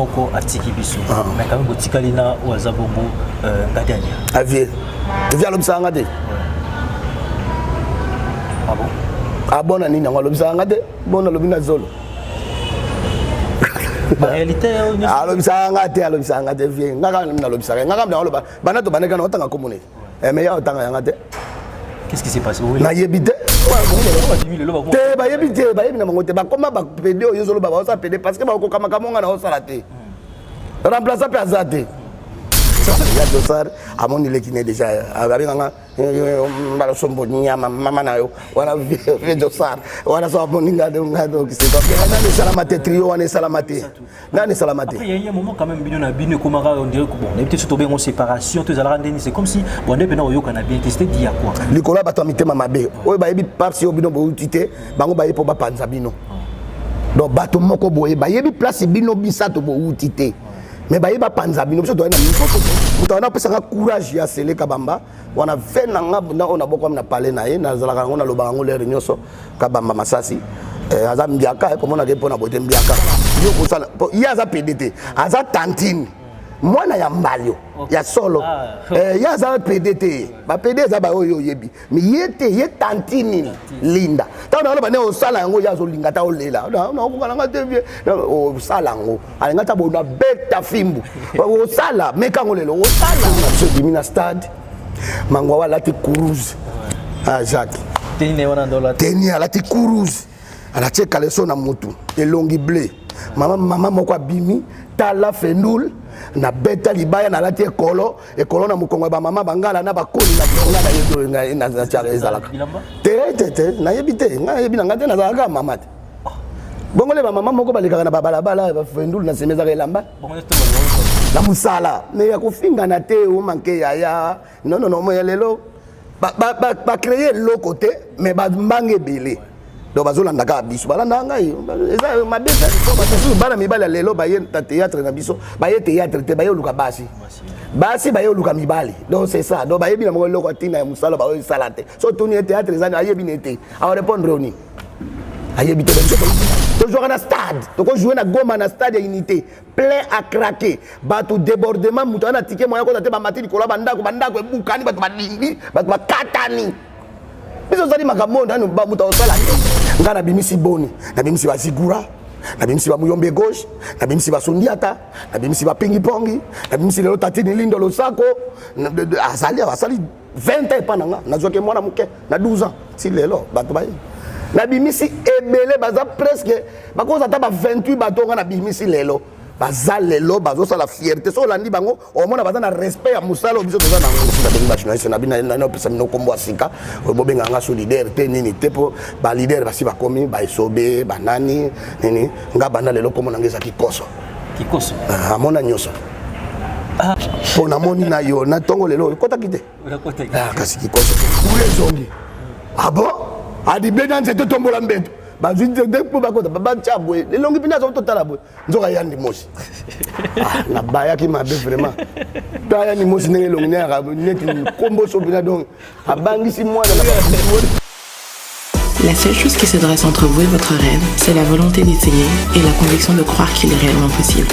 moko atiki biso mais quand même botikalina ou azabongo ngadania avie via lobsanga de ah bon ah bon nani na lobsanga de bon lobina zolo en réalité lobsanga de vie ngaka na lobsanga ngaka na loba bana to baneka na otanga komone mais ya otanga yanga de qu'est-ce qui s'est passé na yebite te bayebi na mangote bakoma ba PD oyo zolo ba osa PD parce que ba ko kama kamonga na osala te remplaçant pe azate ya dosar amoni lekine déjà abinganga mbalo sombo nyama mama nayo wana vie dosar wana so moninga ngado qui c'est donc nani salamate trio wana salamate nani salamate après il y a un moment quand même bino na bino comme on dirait que bon on est peut-être tombé en séparation tous ala rendeni c'est comme si bon ndé pena oyo kana bien testé dia quoi likola bato mitema mabe oyo bayebi parti obino bo utité bango bayebi po ba panza bino donc bato moko boye bayebi place bino bisato bo utité mais bayebi panza bino biso to na mikoto mutana pesa ka courage ya sele kabamba wana vena nga ona boko na parler na ye na zalaka ngona loba ngolo le nyoso kabamba masasi aza mbiaka po mona ke pona bote mbiaka yo kosala yaza PDT aza tantine mwana ya mbalio ya solo yaza PDT ba PD za ba oyo yebi mi yete ye tantine linda ta na loba ne osala yango yazo linga ta olela na okungana nga te o sala ngo alinga ta bona beta fimbu o sala meka ngolelo o sala so dimina stade mangwa wala ti cruise Jacques teni wana ndola teni ala ti cruise ala cheka leso na mutu elongi blé mama moko abimi tala fenul na beta libaya na lati ekolo na mukongo ba mama bangala na bakoli na bonga na yedo na chara ezalaka te na yebite nga yebi na ngate na zalaka mama te bongole ba mama moko balikaka na balabala ba fendul na semeza ka elamba na musala mais ya kofinga na te o manke ya non mo lelo ba créer le côté mais ba mbange belé donc bazolanda ka biso balanda ngai eza mabesa batesu bana mibali lelo baye ta théâtre na biso baye théâtre te baye luka basi baye luka mibali donc c'est ça donc baye bina mo loko tina ya musala baye salate so toni théâtre ezana aye binete a répondre oni aye bité to jouer na stade to ko jouer na Goma na stade ya unité plein à craquer bato débordement muto na ticket moya ko te ba matini ko la bandako ebukani bato badingi bato bakatani biso zali makambo ndano ba muto osala ngana bimisi boni na bimisi basigura na bimisi ba muyombe gauche na bimisi ba sondiata na bimisi ba pingi pongi na bimisi lelo tatini lindo losako asali 20 ans pananga na zoke mwana muke na 12 ans si lelo bato baye na bimisi ebele baza presque bakoza ta ba 28 bato ngana bimisi lelo baza lelo bazo sala fierté so landi bango o mona baza na respect ya musala biso toza na ngolo na benga national na bina na pesa mino kombo asika bobenga nga solidaire te nini te po ba leader basi bakomi ba esobe banani nini nga banda lelo komo na ngeza kikoso amona nyoso pona moni na yo na tongo lelo kota kite kasi kikoso ule zongi abo adi bedanze to tombola mbeto bazwi de po bakota baba chabwe elongi pina zo totala bwe nzoka yandi moshi na baya ki mabe vraiment ta yandi moshi ne elongi ne ka neti kombo so bina donc abangisi mwana na La seule chose qui se dresse entre vous et votre rêve, c'est la volonté d'essayer et la conviction de croire qu'il est réellement possible.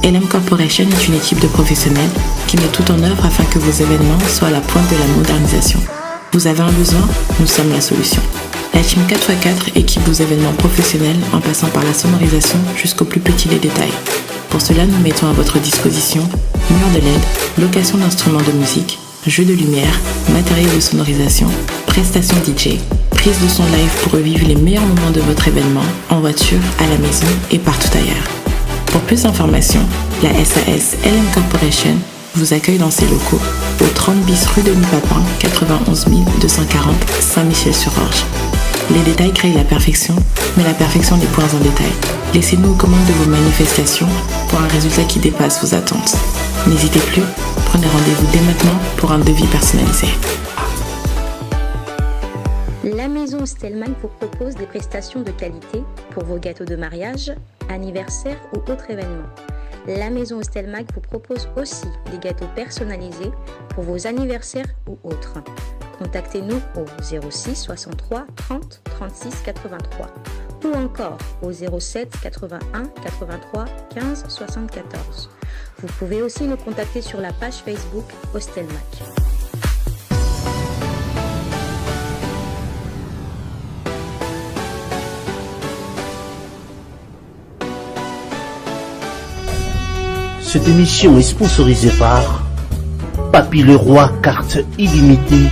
LM Corporation est une équipe de professionnels qui met tout en œuvre afin que vos événements soient à la pointe de la modernisation. Vous avez un besoin, nous sommes la solution. La team 4x4 équipe vos événements professionnels en passant par la sonorisation jusqu'au plus petit des détails. Pour cela, nous mettons à votre disposition murs de LED, location d'instruments de musique, jeux de lumière, matériel de sonorisation, prestations DJ, prise de son live pour revivre les meilleurs moments de votre événement en voiture, à la maison et partout ailleurs. Pour plus d'informations, la SAS LM Corporation vous accueille dans ses locaux au 30 bis rue de Papin, 91 240 Saint-Michel-sur-Orge. Les détails créent la perfection, mais la perfection n'est point en détail. Laissez-nous aux commandes de vos manifestations pour un résultat qui dépasse vos attentes. N'hésitez plus, prenez rendez-vous dès maintenant pour un devis personnalisé. La maison Stelman vous propose des prestations de qualité pour vos gâteaux de mariage, anniversaire ou autres événements. La maison Stelmag vous propose aussi des gâteaux personnalisés pour vos anniversaires ou autres. Contactez-nous au 06 63 30 36 83 ou encore au 07 81 83 15 74. Vous pouvez aussi nous contacter sur la page Facebook Hostelmac. Cette émission est sponsorisée par Papy le Roi, carte illimitée,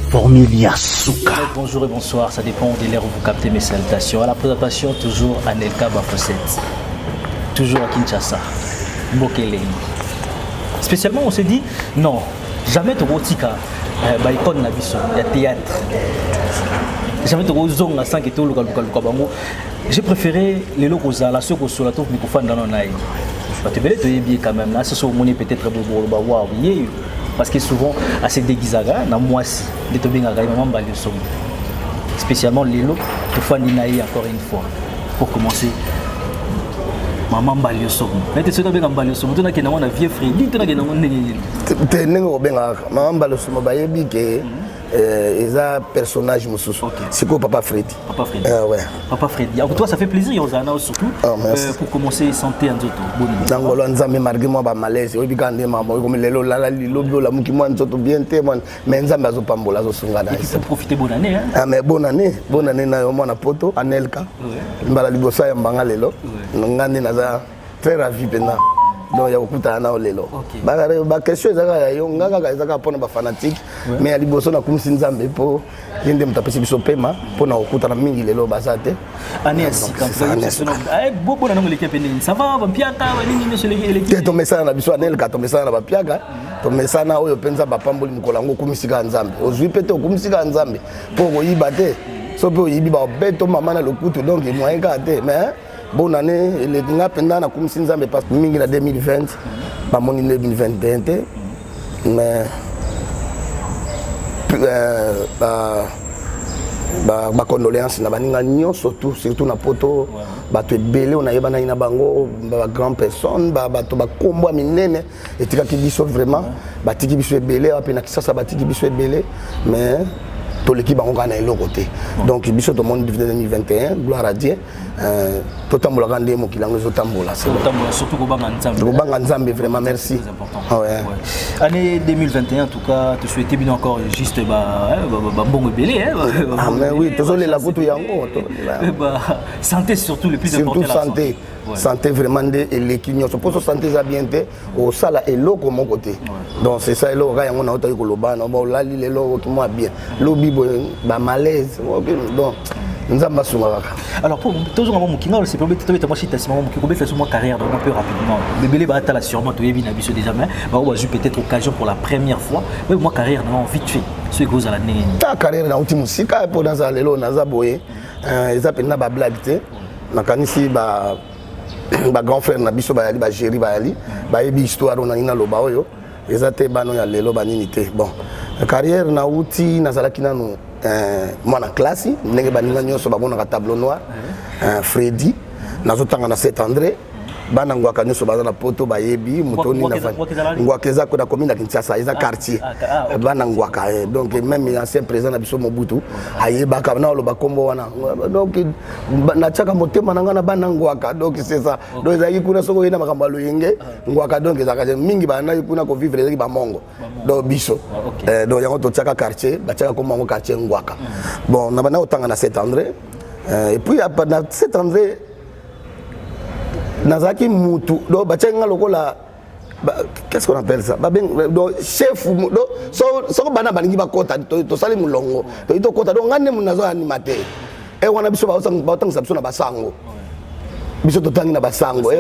formule Yasuka. Bonjour et bonsoir, ça dépend de l'heure où vous captez mes salutations. À la présentation, toujours Anelka Bafosset, toujours à Kinshasa, Mokele. Spécialement, on s'est dit, non, jamais tu rotika, icône na biso, il y a théâtre. Jamais tu rozong à 5 étoiles, j'ai préféré les locaux à la seule sur la tour microphone dans l'onaï. Tu veux bien quand même là, ce sont peut-être parce que souvent à ces déguisages, dans moi aussi, de tomber à maman baliosom. Spécialement les lots, tu fais une encore une fois pour commencer. Maman baliosom. Mais tu sais que maman baliosom, tu n'as qu'un nom de vieux frère, tu n'as qu'un nom de. Tu n'es pas maman baliosom, bayebi que ils ont personnage mususu. C'est quoi Papa Freddy? Papa Freddy. Ouais. Papa Freddy. Alors toi ça fait plaisir Yozana surtout pour commencer santé en zoto. Nangolo nzambe margi mo ba malaise. Obi kande mama comme lelo la lobi la muki mo nzoto bien te mon mais nzambe azopambola azosunga na isa. Profiter bonne année hein. Ah mais bonne année na yo mona poto Anelka. Mbala libosa ya mbanga lelo. Ngandi naza très ravi pena. Donc il y a beaucoup de lelo. Ba question ezaka yo ngaka ezaka pona ba fanatique mais ali boso na kumisi nzambe po yende mutapesi biso pema pona okuta na mingi lelo basate. Année asi quand eh bobo na ngoleke pene. Ça va ba piaka ba nini monsieur le to mesana na biso Anelka to mesana na ba piaka to mesana oyo penza ba pamboli mukolango kumisi ka nzambe. Ozwi pete kumisi ka nzambe po ko yibate so pe oyibi ba beto mama na lokutu donc moyen ka te mais bonne année, les gens pendant la commission nzambe passe mingi na 2020, pas mon 2021, mais ba condoléances na baninga nyo surtout na poto ba to belé on a yebana ina bango ba grand personne ba to ba kombo minene etika ki biso vraiment ba tiki biso belé apena kisasa ba tiki biso belé mais tout l'équipe a gagné le côté. Donc, Bichot au monde 2021, gloire à Dieu. Tout le monde a gagné mon kilang, surtout au Banganzambe, vraiment merci. Année 2021, en tout cas, tu souhaitais bien encore juste bon belé. Ah, mais oui, tu as la goutte yango. Santé surtout le plus important. Surtout santé. Santé vraiment de l'équipe. Je pense que santé ça bien été au sala et l'eau comme mon côté. Donc c'est ça l'eau on a autant que le ban on là les l'eau qui moi bien. L'eau bibo ba malaise. Donc nous avons pas. Alors pour toujours avant mon kinga c'est probablement tu moi chita c'est mon qui fait sur ma carrière donc un peu rapidement. Bébé ba ta là sûrement tu es bien habitué déjà mais on va peut-être occasion pour la première fois. Mais moi carrière non vite fait. Ce que vous à l'année. Ta carrière dans ultime musique pour dans ça lelo na za boye. Ils appellent na ba blague tu. Na kanisi ba ba grand frère na biso ba yali ba géri ba yali ba yebi histoire on a ina loba oyo ezate bano ya lelo banini te bon carrière na uti na zalaki nanu mwana classe ndenge baninga nyonso babona ka tableau noir Freddy nazotanga na Saint André bana ngwaka nyonso baza na poto bayebi mutoni na ngwakeza ko na commune ya Kinshasa eza quartier bana ngwaka donc même ancien président na biso Mobutu ayebaka na loba kombo wana donc na chaka motema nanga na bana ngwaka donc c'est ça donc ezaki kuna soko ina makambo loyenge ngwaka donc ezaka mingi bana kuna ko vivre ezaki ba mongo donc biso donc yango to chaka quartier ba chaka kombo ngo quartier ngwaka bon na bana otanga na Saint André et puis na Saint André Nazaki Moutou, donc Bachenga Lokola, qu'est-ce qu'on appelle ça? Donc chef, donc so bana baningi bakota, to sali mulongo, to kota donc ngane munazo animateur. Et on a biso ba otang sabso na basango. Biso to tangi na basango.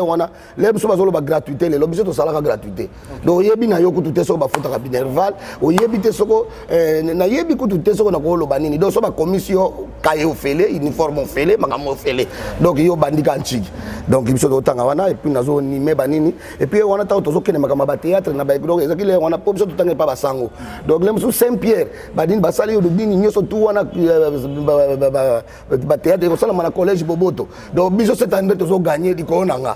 Wana le biso bazolo ba gratuité, le biso to salaka gratuité. Donc yebi na yoku tuté so ba fota ka binerval, o yebi te soko na yebi ku tuté soko na ko lo banini. Donc so ba commission kaye ofele, uniforme ofele, makamo ofele. Donc yo bandika nchiki. Donc biso to tanga wana et puis nazo ni me banini et puis wana ta to kene makama ba théâtre na ba donc ezaki le wana biso to tanga pa basango. Donc le biso Saint-Pierre, badini basali yo dini nyoso tu wana ba théâtre ko sala na collège Boboto. Donc biso cette année to gagner di ko nanga.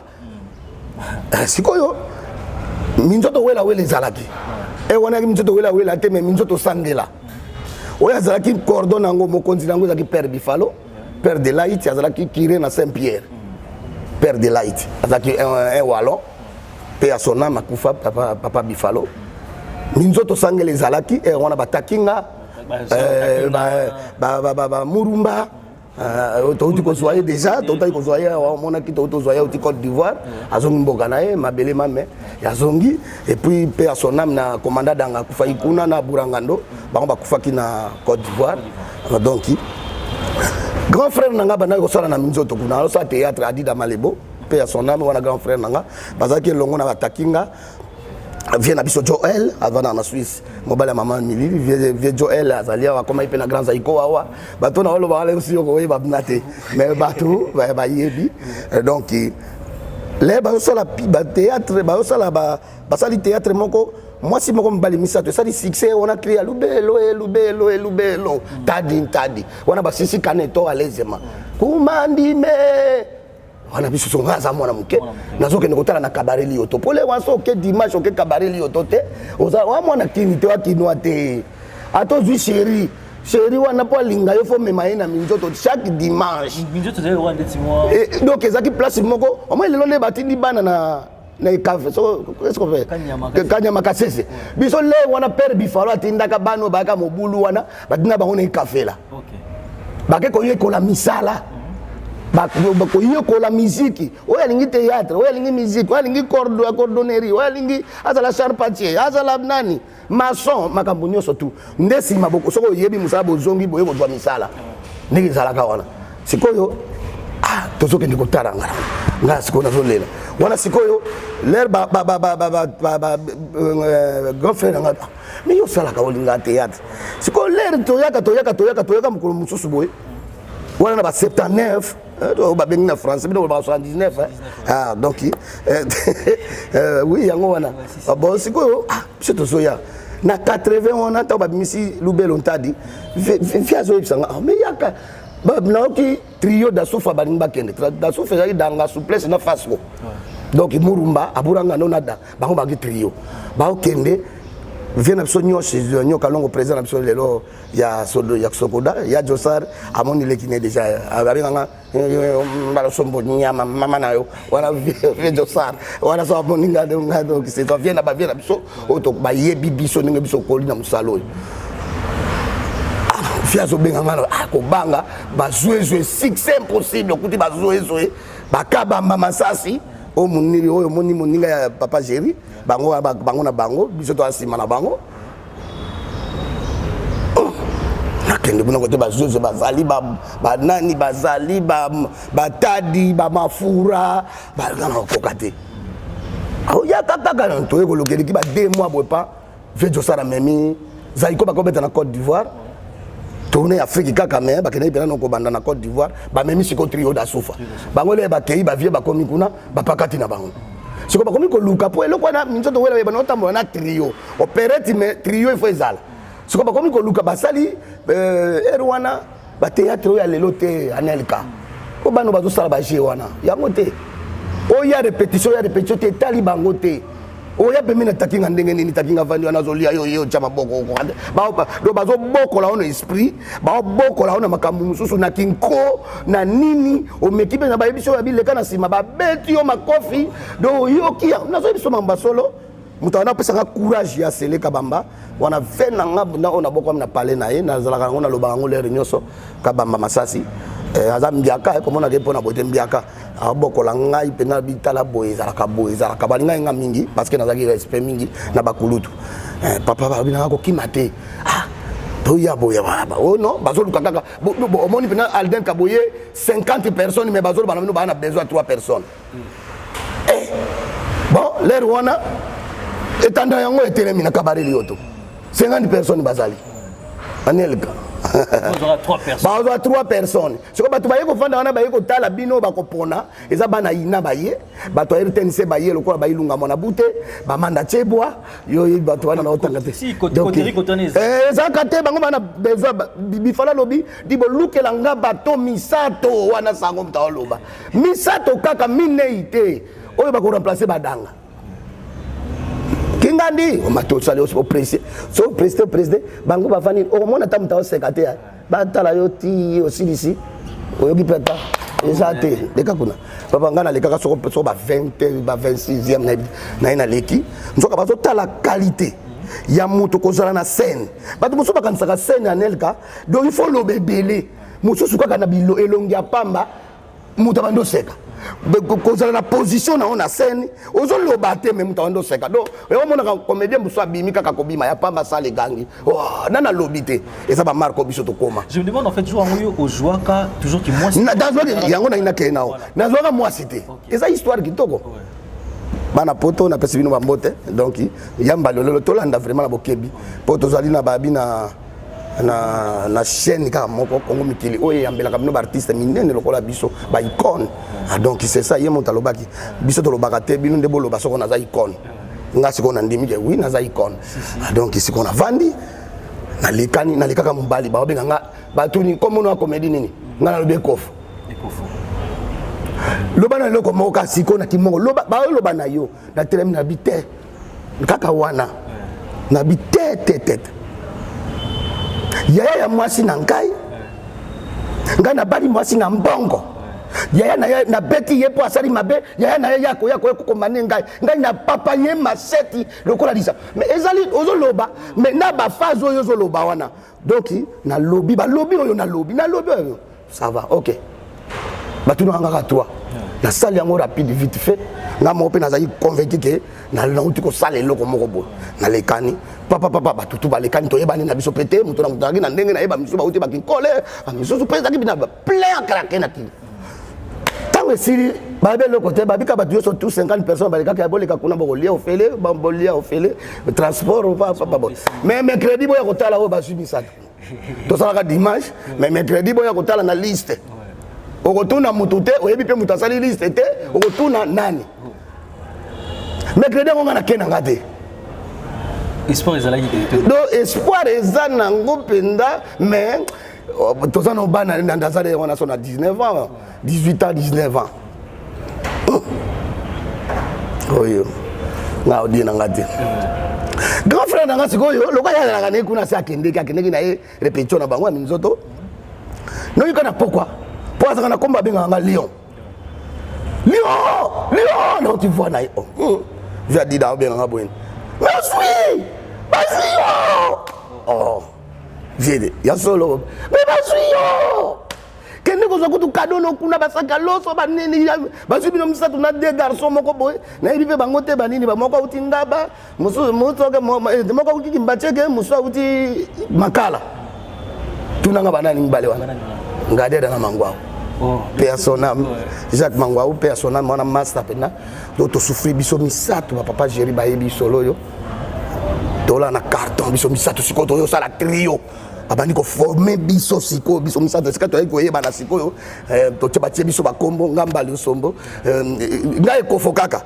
Sikoyo minzoto wela wele zalaki. E wana minzoto wela te mais minzoto sangela. Oya zalaki cordon nango mokonzi nango zaki père Bifalo. père de Laït azalaki curé na Saint-Pierre père de Laït azalaki un wallon pe à son âme akufa papa Bifalo minzoto sangele ezalaki wana batakinga Murumba tauti kozwaye déjà tauti kozwaye monaki tauti kozwaye au Côte d'Ivoire azongi mboka na ye mabele mame yazongi et puis pe à son âme na commandant danga kufa ikuna na Burangando bango bakufaki na Côte d'Ivoire donc grand frère nanga bana ko sala na minzoto kuna so théâtre Adida Malebo pe à son âme wana grand frère nanga bazaki longo na batakinga vient na biso Joël avant na Suisse mobile maman Mili vient Joël azalia wa koma ipena grand zaiko wa bato na oloba wale aussi ko ba binate mais bato ba yebi donc les ba so la théâtre ba so la ba sali théâtre moko moi si moko mbali misato ça dit succès on a crié lubelo tadi wana ba sisi kaneto alezema kumandi me wana biso songa za mwana muke nazo kende kotala na kabareli yoto pole waso ke dimanche oke kabareli yoto te oza wa mwana kini te wa kinwa te ato zui chéri wana po linga yo fo mema na minzoto chaque dimanche minzoto zai rwanda timwa donc ezaki place moko au moins lelo le batindi bana na café so qu'est-ce qu'on fait kanyama kasese biso le wana père Bifalo atindaka bano baka mobulu wana batina bango na café là OK bake ko yeko la misala bakoyokola miziki oyo alingi théâtre oyo alingi musique oyo alingi cordonnerie oyo alingi azala charpentier azala nani maçon makambo nyonso tu nde nsima soko oyebi mosala bozongi boye kozwa misala ndenge ezalaka wana sikoyo tozokende kotala nga sikoyo nazolela wana sikoyo lere grand frère nanga mais yosalaka olinga théâtre sikoyo lere toyaka mokolo mosusu boye wana na ba 79 ba bengi na français bino ba 79 donc oui yango wana bon sikoyo biso tozoya na 80 wana ta ba bimisi lubelo ntadi fiazo ebisanga mais yaka naoki trio da soufa balingi bakende da soufa ezali danga souplesse na fasco donc Murumba aburanga nonada bango baki trio baokende vient absolument chez Nyoka Longo président absolument lelo ya Sokoda ya Josar amoni lekine déjà abenganga mbalo sombo nyama mama nayo wana vient Josar wana so aboninga donc c'est toi vient na biso oto ba yebi biso ninga biso koli na musalo fiazo benganga ko banga ba jouer c'est impossible kuti ba jouer ba kaba mama sasi o muniri oyo moni moninga ya papa Jerry bango na bango biso to asima na bango nakende buna kote bazozo bazali banani bazali batadi bamafura balana kokate ya kaka to ekolokeli ki ba 2 mois boye pas vejo sara memi zaiko bakobeta na Côte d'Ivoire tourner Afrique kaka mais bakene bena noko banda na Côte d'Ivoire ba memi siko trio da soufa bango le ba kei ba vie ba komi kuna ba pakati na bango siko ba komi ko luka po eloko na minzoto wela ba notambo na trio opérette mais trio il faut ezala siko ba komi ko luka basali erwana ba théâtre ya lelo te anelka ko bano bazo sala ba jé wana yango te o ya répétition te tali bango te oya pe mina takinga ndenge nini takinga vandi wana zolia yo chama boko ba do bazo boko la ono esprit ba boko la ono makambu mususu na kinko na nini o mekipe na ba ebiso ya bileka na sima ba beti yo makofi do yo kia na zo ebiso mamba solo mutawana pesa ka courage ya seleka bamba wana vena nga ona boko na pale na ye na zalaka ngona loba ngo le nyonso ka bamba masasi azam biaka ko mona ke pona bote biaka abokola ngai pena bitala boye zalaka balinga nga mingi parce que nazaki respect mingi na bakulutu papa ba bina ko kimate to ya boye baba oh non bazolu kaka omoni pena Alden Kaboye 50 personnes mais bazolu bana bana besoin 3 personnes bon l'air wana etanda yango etelemi na kabareli yoto 50 personnes bazali anelka bazo 3 personnes siko bato baye ko fanda wana baye ko tala bino bakopona eza bana ina baye bato RTNC baye lokola bayilunga mona bute bamanda chebwa yo bato wana na otanga te eza kate bango bana besoin bifala lobi dibo lukela nga bato misato wana sango mtaoloba misato kaka mineite oyo bako remplacer badanga kingandi o mato sale o président bango bafani o mona tamta o secrétaire batala yo ti o silisi oyoki peta eza te leka kuna papa nga nalekaka soko ba 20 ba 26e na ina leki nzoka bazotala qualité ya moto kozala na scène bato mosusu bakanisaka scène ya Nelka donc il faut lobebele mosusu kaka na bilo elongi ya pamba moto abandi oseka kozala na position na on a scène ozoloba te me moto abandi oseka donc eomonaka comédien mosusu abimi kaka kobima ya pamba sala egangi nana lobi te eza bamarko biso tokoma. Je me demande en fait toujours au jouaka toujours qui moi yango na ina ke nao nazwaka mwasi te eza histoire kitoko bana poto na pesi bino bambote donc yamba lolo tolanda vraiment na bokebi poto zali na babi na chaîne kaka moko Kongo mikili oyo yambelaka bino ba artiste minene lokola biso ba icône donc c'est ça yemo talobaki biso tolobaka te bino nde boloba soko na za icône nga siko na ndimi ke oui na za icône donc siko na vandi na lekaka mobali ba obenga nga batuni comme no comédie nini nga na lobe kofu loba na loko moka siko na kimongo loba ba loba na yo na telemi na bite kaka wana na bite tete yaya ya mwasi na ngai nga na bali mwasi na mbongo yaya na beti ye po asali mabe yaya na yako komane ngai na papa ye maseti lokola lisa mais ezali ozoloba mais na ba phase oyo ozoloba wana donc na lobby oyo na lobby oyo ça va OK batuna ngaka toi la salle yango rapide vite fait nga mo pe nazali convaincu que na uti ko sale loko moko bo na lekani papa batutu ba lekani to yebani na biso pété muto na mutaki na ndenge na yeba miso ba uti ba kikole miso pesa ki bina plein craquer na ki tango sili ba be loko te ba bika ba tuyo so tous 50 personnes ba lekaka boleka kuna bo lia ofele ba bolia ofele transport papa mais mercredi boya ko tala o ba subi ça to sala ka dimanche mais mercredi boya ko tala na liste okotuna mutu te oyebi pe mutu asali liste te okotuna nani mercredi ngonga na kena ngate espoir ezalaki te donc espoir eza nango penda mais tozana obana ndazale wana sona 19 ans 18 ans 19 ans oyo nga odi na ngate grand frère nanga sikoyo lokola yalaka ne kuna sa akendeki na ye répétition na bango ya minzoto noyi kana pourquoi pour ça, on a combat bien en Lyon. Non, tu vois, j'ai dit dans bien en Abouen. Mais suis, oh, j'ai dit, il y a solo. Mais que ne vous avez cadeau, non, qu'on a passé à l'eau, so banini, basi bino misa tuna deux garçons moko boy, na ibipe bangote banini ba moko uti ngaba, muso ke moko uti kimbacheke, muso uti makala. Tuna ngaba nani mbale wana. Ngade na mangwao. Personnel Jacques Mangwao personnel mwana master pena to souffrir biso misato papa Jéri bayebi solo yo tola na carton biso misato sikoto yo sala trio abandi ko former biso siko biso misato sikato ayiko yeba na siko yo to tbatie biso bakombo ngambali sombo ngai ko fokaka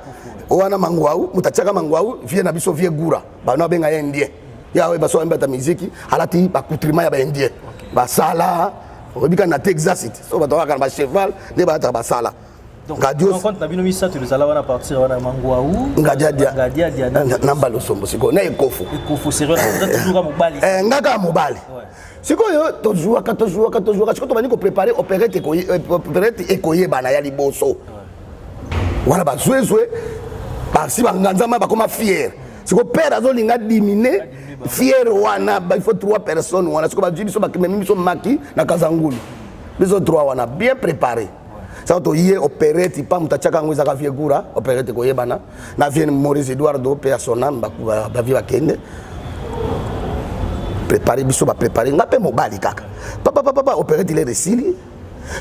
wana Mangwao mutachaka Mangwao vie na biso vie gura bana benga indien yawe baso mbata muziki alati bakutrima ya ba indien basala obika na Texas so bataka ba cheval de bataka basala donc quand na bino misato lezala wana partir wana Mangwao ngadia namba losombo siko na ekofu sérieux na toujours mobali ngaka mobali siko yo toujours siko to bani ko préparer opérette ekoyeba na ya liboso wana ba zwe basi banganzama bakoma fier siko père azolinga diminuer fier wana il faut 3 personnes wana siko ba biso bakememi biso maki na Kazangulu biso 3 wana bien préparé ça to yé opérette pa mutachaka ngwiza ka viegura opérette ko yebana na vient Maurice Eduardo personnel ba via kende préparer biso ba préparer ngape mobali kaka papa opérette il est resili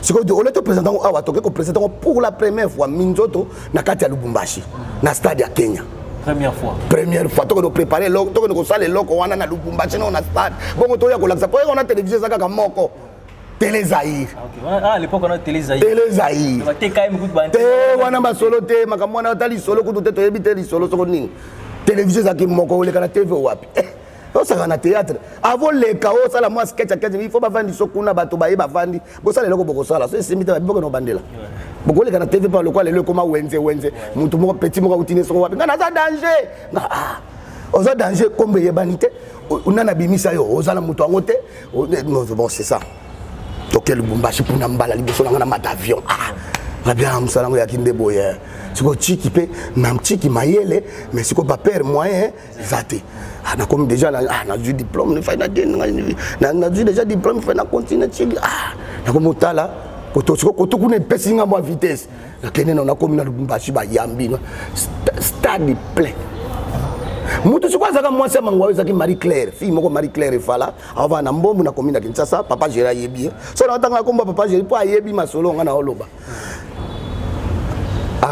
siko de oleto présentant awa to ko présentant pour la première fois Minzoto na kati ya Lubumbashi na stade ya Kenya. Première fois, tu as préparé, tu as salé loko wana na Lubumbashi na stade. Bon, tu as kolakisa. Pour on a télévisé ça kaka moko. Télé Zaïre. Ah, à l'époque on a Télé Zaïre. Télé Zaïre. Te quand même good band. Te wana ba solo te makamwana tali solo kutu te to ebite li solo soko nini. Télévisé ça ki moko le kana TV wapi. On ça na théâtre. Avant les chaos ça la moi sketch il faut ba vandi sokuna bato ba yeba vandi. Bo ça le loko boko sala. So simite ba boko no bandela. Boko le kana TV par le quoi le koma wenze mutu moko petit moko utine soko wapi. Ngana za danger. Ah. Oza danger comme yebanité. On a bimisa yo ozala mutu angote. Bon c'est ça. Donc toke Lubumbashi pour nambala liboso na mat avion ah bien musalango ya kinde boye siko chiki pe même chiki mayele mais siko pas père moyen zate ah na comme déjà na du diplôme na du déjà diplôme fait na continuer chiki ah na comme tala koto kuna pesinga mo vitesse na kene na comme na Lubumbashi ba yambi stade plein mutu sikwaza kama mwasi mangwa zaki Marie Claire fille moko Marie Claire fala ava na mbombu na commune Kinshasa papa Gera yebi so na tanga komba papa Gera po ayebi masolo nga na oloba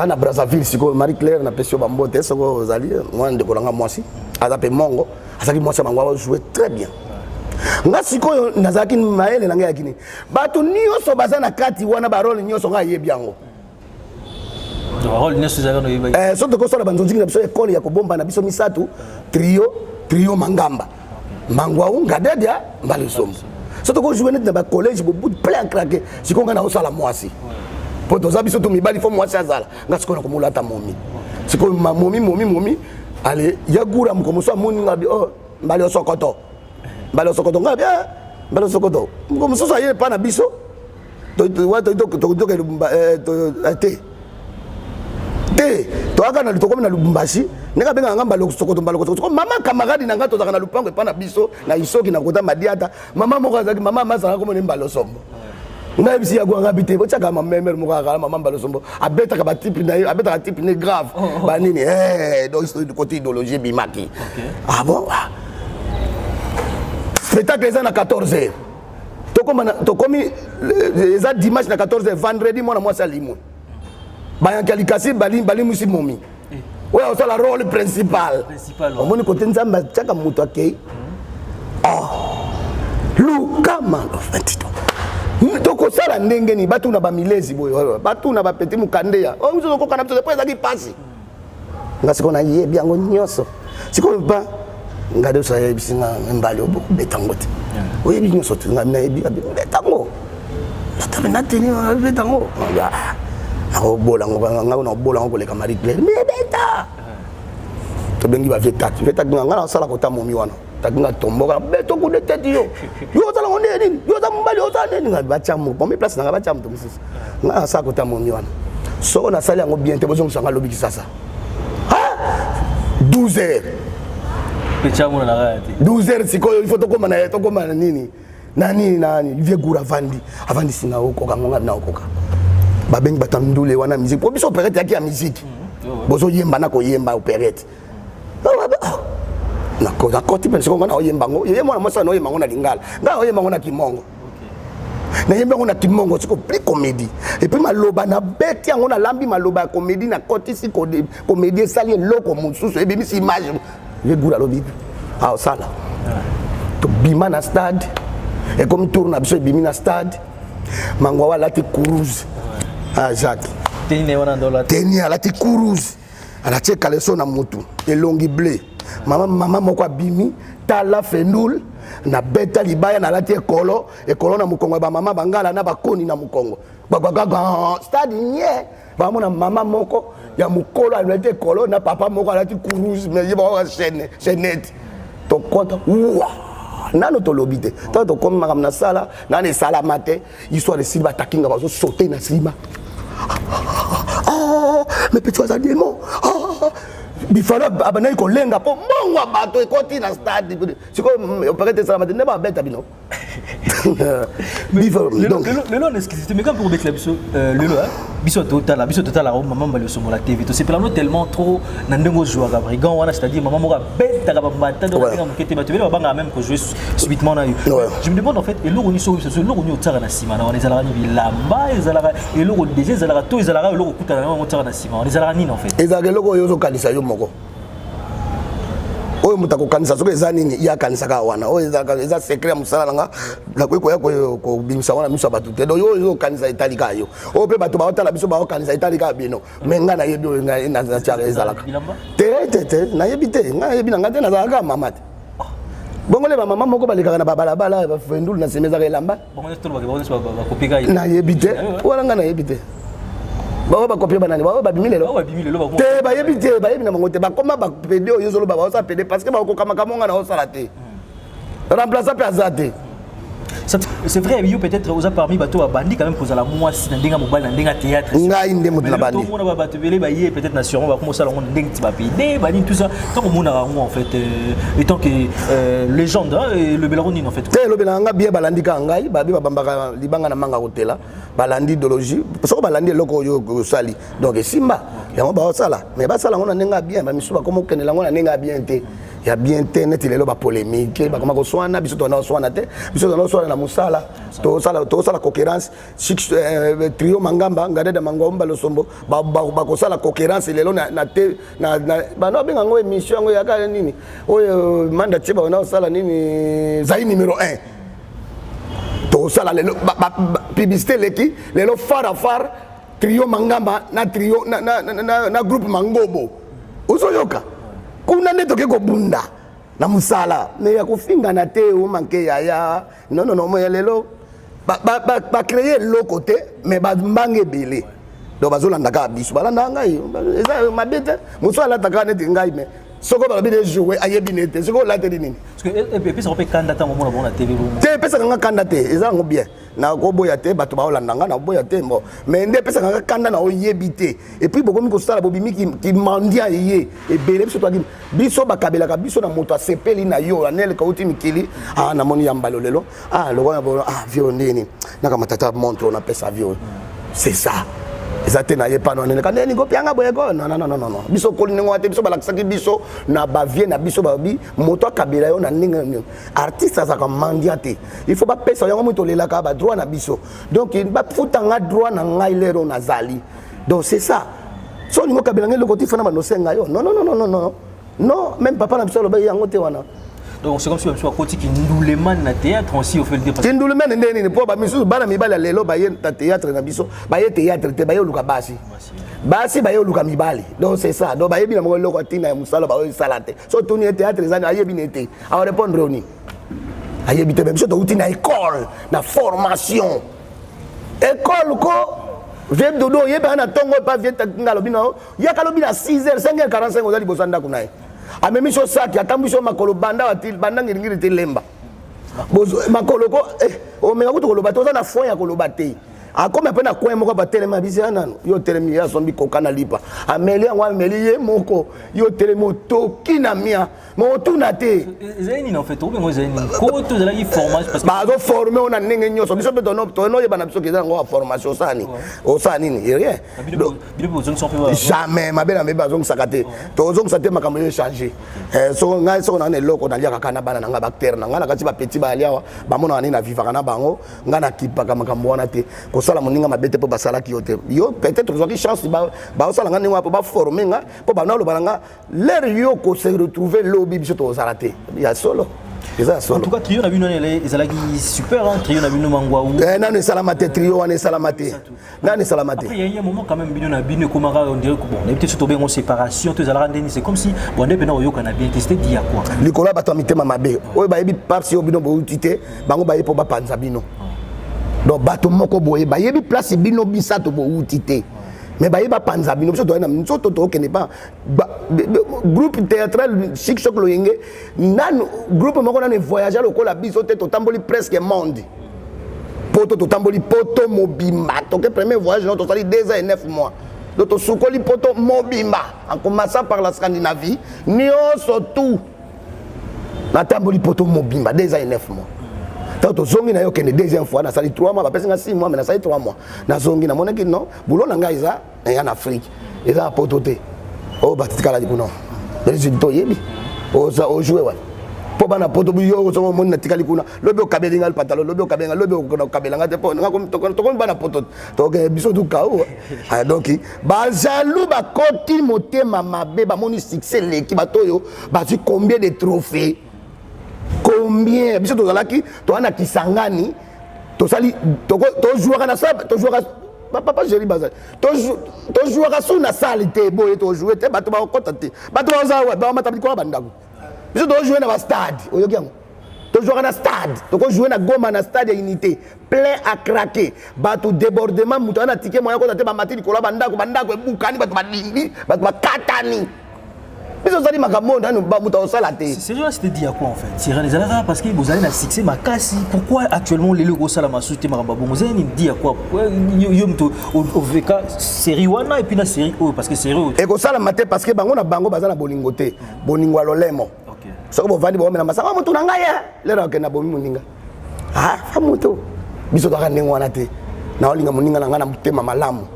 na Brazzaville siko Marie Claire na pesio bambote soko zali mwande kolanga mwasi azape mongo azaki mwasi mangwa jouer très bien nga siko nazaki maele nanga yakini batu nyoso bazana kati wana barole nyoso nga yebi yango soto kosola banzonzi na biso ekole ya kobomba na biso misatu trio mangamba mangwa unga dedia mbali sombo soto ko jouer net na ba collège bo bout plein craquer sikonga na osala mwasi poto za biso to mibali fo mwasi azala nga sikona komulata momi siko momi ale yagura mkomuso moni ngabi mbali osokoto ngabi mbali osokoto mkomuso sa yele pa na biso to to aka na litoko na Lubumbashi neka benga ngamba lokosokoto mbalokosokoto mama camarade na ngato zaka na lupango epa na biso na isoki na kota madiata mama moko azaki mama mazaka komo ne mbalosombo na bisi ya gwanga bite bo chaka mamemere moko akala mama mbalosombo abeta ka type na abeta ka type ne grave ba nini donc c'est du côté idéologie bimaki ah bon spectacle eza na 14h to komi eza dimanche na 14h vendredi mona mwasa limon bayankali kasi bali musi momi oya osala rôle principal omoni kote nzamba chaka mutu akei lukama ofentito tokosala ndenge ni batu na bamilezi boyo batu na bapeti mukandeya omuzo kokana biso po ezaki pasi nga siko na yebi yango nyonso siko ba ngade osaye bisinga mbali obetango te oyebi nyonso te nga nayebi betango nateni betango ako bola ngo na bola ngo koleka Marie Claire mais beta to bengi ba vetat nga na sala kota momi wana takinga tomboka beto ku de tete yo sala ngo nini yo za mbali yo za nini nga bachamu pombe place nga bachamu to msisi nga sala kota momi wana so na sala ngo bien te bozo msanga lobi kisasa 12h pechamu na ngati 12h siko il faut to koma na nini nani vie gura avandi singa okoka ngo na okoka babengi batandule wana musique po biso opérette yaki ya musique bozo yemba na ko yemba opérette na koti pense ko ngana oyemba ngo yemba na mosa no yemba ngo na lingala nga oyemba ngo na kimongo na yemba ngo na kimongo siko plus comédie et puis maloba na beti yango na lambi maloba comédie na koti si comédie sali loko mususu e bimi si image le gura lobi sala to bima na stade et comme tourne biso bimi na stade mangwa wala ti cruise Jacques teni alati cruise alatie kaleso na mutu elongi blé mama moko abimi tala fendoul na beta libaya na alati ekolo na mukongo ba mama bangala na bakoni na mukongo stade nye ba mona mama moko ya mukolo alati ekolo na papa moko alati cruise mais yeba wa chaînette to kota nano to lobite to comme makam na sala na ne sala mate histoire de silba takinga bazo sauter na silba mais petit oiseau démon bifala abana ko lenga po mongwa bato ekoti na stade siko opérate sala mate ne ba beta bino donc le long exclusivité mais quand pour mettre la biso le long biso total maman ba le somo la TV to c'est tellement trop na ndengo joueur brigand wana c'est-à-dire maman moka beta ka bata de la mokete ba tebela banga même que jouer subitement na yo je me demande en fait et logo ni so le logo ni otara na sima na on les ala ni bilamba ezala et logo déjà ezala to ezala logo kutana na otara na sima on les ala ni en fait ezala logo yo zo kanisa yo moko oyo mutako kanisa soki eza nini ya kanisa ka wana oyo eza secret musala nga la ko bimisa wana miso bato te donc yo kanisa italika yo oyo pe bato ba otala biso ba kanisa italika bino menga na yebi na chara ezalaka te na yebi te nga yebi na ngate na zalaka mama te bongo le mama moko balekaka na balabala ba fendul na semeza ka elamba bongo to ba kopika na yebi te wala nga na yebi te ba kopie banani ba bimilelo te ba yebi na mangote ba koma ba pédé oyo zolo ba sa pédé parce que ba ko kama kamonga na osala te remplacer pe azate C'est vrai, yo peut-être aux parmi bateau à bandi quand même pour la moi si ndinga mobile ndinga théâtre. Ngai ndé mo na bandi. Tout le monde va bateau belé peut-être nation va commencer à la ndinga tiba pide bandi tout ça. Tant qu'on a en fait étant que légende le Belaroni en fait. Le Belanga bien balandi ka ngai babi babambaka libanga na manga hotela balandi idéologie parce que balandi loko yo sali donc simba yango ba sala mais ba sala ngona ndinga bien ba misuba comme kenela ngona ndinga bien te. Il y a bien internet il est là ba polémique ba comment ko soana biso to na soana te biso to na soana na musala to sala concurrence trio mangamba ngade de mangomba lo sombo ba ko sala concurrence il est là na te na ba no benga ngo émission ngo ya ka nini oyo manda tiba na sala nini zai numéro 1 to sala le publicité leki le lo far trio mangamba na trio na groupe mangobo usoyoka kuna nde toke ko bunda na musala mais ya kofinga na te o manke ya non mo lelo ba créer le côté mais ba mbange belé donc bazolanda ka biso balanda ngai eza mabete musala taka neti ngai mais soko ba bi jouer ayebi nete soko la te nini parce que et puis ça peut candidat mo na TV te pesa nga candidat eza ngo bien na ko boya te bato ba olanda nga na boya te mo mais nde pesa nga candidat na oyebité et puis bokomi ko sala bobimi ki mandia yé et belé biso to biso bakabela ka biso na moto asepeli na yo anel ka uti mikili na moni ya mbalo lelo lokona viol nini na ka matata montre on appelle ça viol c'est ça ezate na ye pa no nene kaneni ko pianga boyego non biso ko ningo ate biso balakisaki biso na bavie na biso babi moto akabela yo na ninga artiste za ka mandia te il faut pas pesa yango moto lelaka ba droit na biso donc ba futanga droit na ngai lero na zali donc c'est ça so ningo kabela ngelo ko tifana ba no senga yo non même papa na biso lo ba yango te wana. Donc c'est comme si on côté qui ndouleman na théâtre aussi au fait le dépassement. Ndouleman ndeni po ba misu bana mibala lelo ba ye ta théâtre na biso ba ye théâtre te ba ye luka basi ba ye luka mibali donc c'est ça donc ba ye bina mo loko tina ya musala ba ye salate so tuni théâtre zani aye binete a répondre oni aye bite même so to uti na école na formation école ko vient dodo ye ba na tongo pa vient ngalo bino ya kalo bina 6h 5h45 ozali bosanda kunaye amemi so saki atambiso makolo banda watil banda ngingiri te lemba bozo makolo ko o menga kuto koloba to na fond ya koloba te akome apena coin moko ba telema bisi anano yo telemi ya sombi kokana lipa ameli yango ameli ye moko yo telemo to kina mia mo tuna te ezeni en fait ou bien ezeni ko to la formation parce que ba zo former on a ndenge nyoso biso be to no ye bana biso keza ngo formation sani o sani ni rien jamais mabela me bazong sakate to zong sakate makambo yo changer so ngai so na ne loko na liaka kana bana nga bacteria na nga na kati ba petit ba aliawa ba mona ni na vivaka na bango nga na kipaka makambo wana te ko sala moninga mabete po basala ki yote yo peut-être zwa ki chance ba sala nga ni wa po ba former nga po ba na lo balanga l'air yo ko se retrouver lobi biso to zalate ya solo. En tout cas, trio n'a vu super, hein. Trio n'a vu mangwa ou. Non, ne salamate trio, on est salamate. Non, ne salamate. Après, il y a un moment quand même, bino komara, on dirait que bon, on est peut-être surtout en séparation, tous à c'est comme si bon, on est bien au Canada, bien testé, dit à quoi. Nicolas batamite mamabe. Oui, bah, il part si au bino boutité, bango bah, il faut pas panza bino. Donc, bateau moko boye, bah, il place bino bisato boutité. Mais bah il va panza bino so to na so to ke ne pas groupe théâtral chic choc loyenge nan groupe moko na voyager lokola biso te to tamboli presque monde poto to tamboli poto mobimba to ke premier voyage to sali 2 ans et 9 mois donc to sukoli poto mobimba en commençant par la Scandinavie nyoso tout na tamboli poto mobimba 2 ans et 9 mois. Tant zongi na yo kende deuxième fois na sali 3 mois ba pesa 6 mois mais na sali 3 mois na zongi na monaki non boulot na ngai za en Afrique eza potote o batika la dikuno les to yebi o za o jouer wa po bana poto yo so mon na tikali kuna lobe o kabelinga le pantalon lobe o kabelinga lobe o kabelanga te po ngako to bana poto to ke biso du kawo donc ba jalou ba koti motema mabe ba moni succès l'équipe batoyo ba tu combien de trophées. Combien biso to zalaki to ana kisangani to sali to jouer na sala to jouer papa Jéri Bazal to jouer sur na salle te boye to jouer te bato ba kota te bato ba za ba mata biko bandako biso to jouer na ba stade oyoki yango to jouer na stade to ko jouer na Goma na stade ya unité plein à craquer bato débordement muto ana ticket moya kota te ba matini kola bandako e bukani bato ba limbi bato ba katani biso zali makambo ndani bamuta osala te. C'est sérieux, c'était dit à quoi en fait? C'est réalisé là parce que vous allez la succès ma casse. Pourquoi actuellement les logos ça la massue te marababo? Vous allez dit à quoi? Yo mto au VK série wana et puis la série parce que série et ko sala maté parce que bango na bango bazala bolingo te. Bolingo alolemo. OK. Soko bovandi bo mena masaka mutu na ngaya. Lero ke na bomi muninga. Ah, fa mutu. Biso to ka nengo wana te. Na olinga muninga na ngana mutema malamu.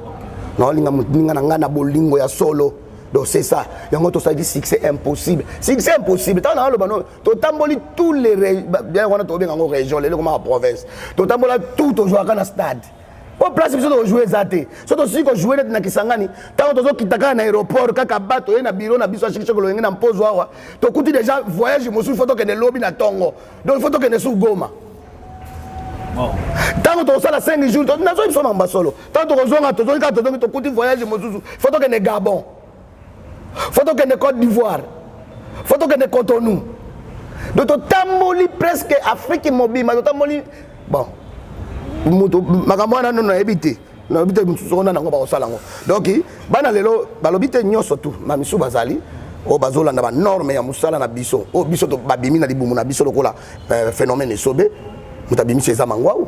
Na olinga muninga na ngana bolingo ya solo. Donc c'est ça. Il y a un autre succès impossible. Succès impossible. Tu as le tous les régions, les provinces. Tu as tout au joueur dans le stade. Au place de jouer zaté. Surtout si on joue dans Kisangani, tant que tu as un aéroport, kaka bato, un bureau, na biso chercher que l'on est en pause wawa. Tu coûtes déjà voyage, je suis photo que des lobby na Tongo. Donc photo que des sous Goma. Tant que tu as 5 jours, tu as besoin de solo. Tant que tu as coûté voyage, je suis photo que des Gabon. Photo que de Côte d'Ivoire, photo que de Cotonou. Donc tu presque Afrique mobile, mais tu bon. Makamwana non habité. Na habité musona nango ba osalango. Donc bana lelo balobite nyoso tu mamisu bazali o bazola na ba norme ya musala na biso. O biso to babimi na libumu na biso lokola phénomène esobe. Mutabimi seza mangwao.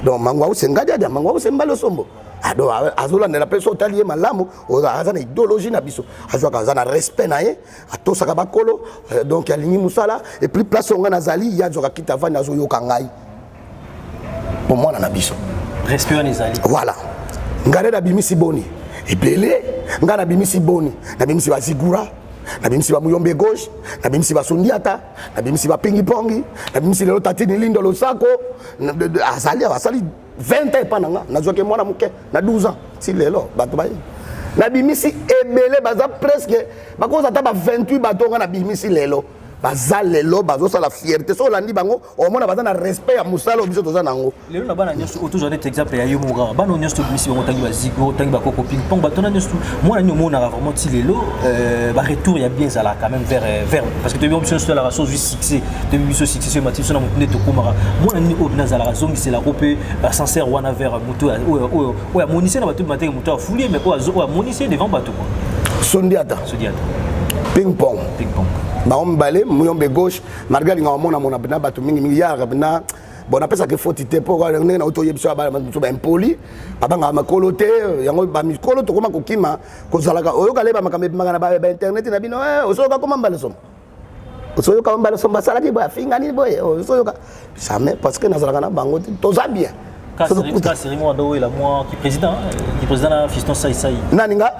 Donc mangwao sengadia dia mangwao sembalo sombo. Ado azola na peso talié malamu oza na idéologie na biso azwa kaza na respect na ye atosaka bakolo donc alingi musala et puis place on na zali ya zoka kitava na zo yoka ngai pour moi na biso respect na zali voilà ngare na bimisi boni ebele ngana bimisi boni na bimisi bazigura na bimisi ba muyombe gauche na bimisi ba sondiata na bimisi ba pingi pongi na bimisi lelo tatini lindo losako asali 20 ans pananga nazoke mwana muke na 12 ans si lelo bato ba na bimisi ebele baza presque bakoza ta ba 28 bato nga na bimisi lelo baza lelo bazo sala fierté so landi bango au moins baza na respect ya musala biso toza nango lelo na bana nyoso auto journée exemple ya yomura bana nyoso bimisi bango tangi ba zigo tangi ba koko ping pong bato na nyoso moi na mona vraiment ti lelo ba retour ya bien ça là quand même vers parce que tu bien option sur la raison juste succès tu bien succès sur matin sur na mutune to komara moi na ni obna za la raison c'est la rope sincère wana vers muto o monise na bato matin muto a fouiller mais o monise devant bato quoi sondiata ping pong baom balé muyombe gauche margali nga mona mona bina bato mingi ya bina bon apesa ke faute te pour na auto yebso ba impoli abanga makolo te yango ba mikolo to koma kokima kozalaka oyo kaleba makambe magana ba internet na bino osoka koma mbala som osoka mbala som basala ki ba finga ni boy osoka jamais parce que nazalaka na bango to za bien c'est moi la moi qui président la fiston sai naninga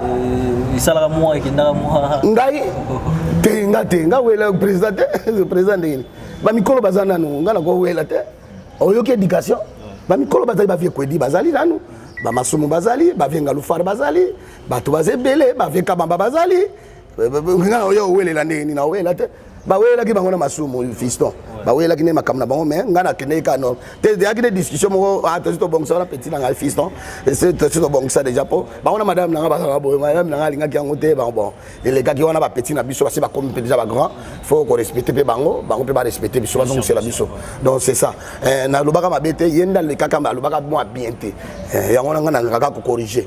isala moi et kinda moi ngai tenga wela président le président de ba mikolo bazana no ngana ko wela te oyoki éducation ba mikolo bazali ba vie kwedi bazali nanu ba masumu bazali ba venga lufar bazali bato bazebele ba veka bamba bazali ngana oyo welela ndeni na wela te ba wela ki bango na masumu fiston ba wela ki ne makamna bango mais ngana kene ka no te ya ki des discussions mo to bon ça petit na fiston c'est to bon ça déjà po ba ona madame na ba bo madame na linga ki ngote ba bon et les gars qui wana ba petit na biso ba comme déjà ba grand faut qu'on respecte pe bango pe ba respecter biso donc c'est la biso donc c'est ça na lobaka mabete yenda le kaka ba lobaka moi bien te ya ngona ngana ngaka ko corriger